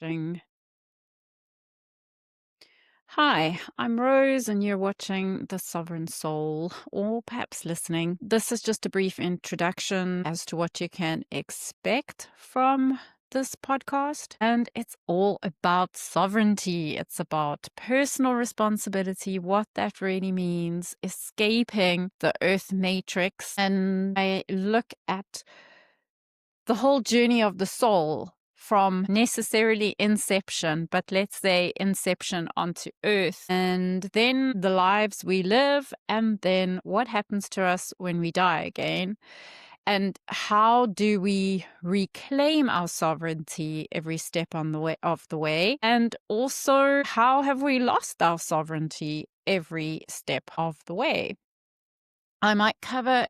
Ding. Hi, I'm Rose, and you're watching The Sovereign Soul, or perhaps listening. This is just a brief introduction as to what you can expect from this podcast. And it's all about sovereignty. It's about personal responsibility, what that really means, escaping the earth matrix. And I look at the whole journey of the soul from necessarily inception, but let's say inception onto earth, and then the lives we live, and then what happens to us when we die again. And how do we reclaim our sovereignty every step on the way of the way? And also, how have we lost our sovereignty every step of the way? I might cover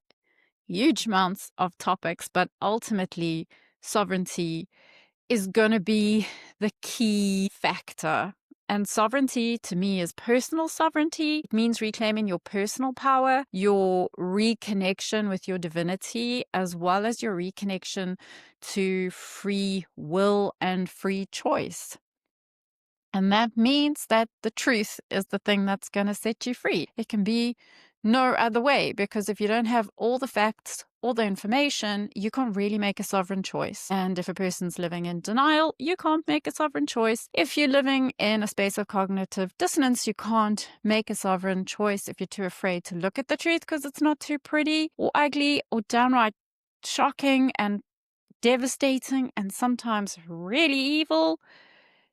huge amounts of topics, but ultimately, sovereignty is going to be the key factor. And sovereignty to me is personal sovereignty. It means reclaiming your personal power, your reconnection with your divinity, as well as your reconnection to free will and free choice. And that means that the truth is the thing that's going to set you free. It can be no other way, because if you don't have all the facts, all the information, you can't really make a sovereign choice. And if a person's living in denial, you can't make a sovereign choice. If you're living in a space of cognitive dissonance, you can't make a sovereign choice if you're too afraid to look at the truth because it's not too pretty or ugly or downright shocking and devastating and sometimes really evil.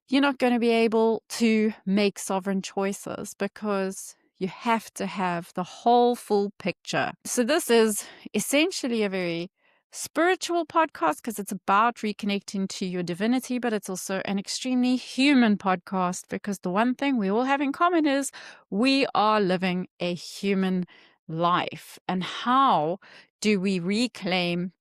You're not going to be able to make sovereign choices because you have to have the whole full picture. So this is essentially a very spiritual podcast because it's about reconnecting to your divinity, but it's also an extremely human podcast because the one thing we all have in common is we are living a human life. And how do we reclaim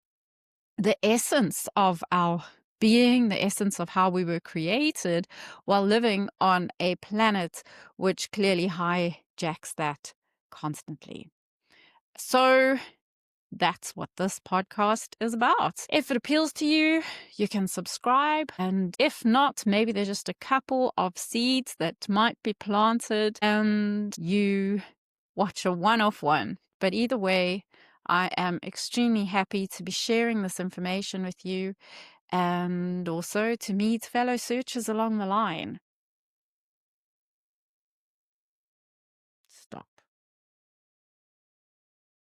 the essence of our being, the essence of how we were created, while living on a planet which clearly hijacks that constantly? So that's what this podcast is about. If it appeals to you, you can subscribe. And if not, maybe there's just a couple of seeds that might be planted and you watch a one-off one. But either way, I am extremely happy to be sharing this information with you and also to meet fellow searchers along the line.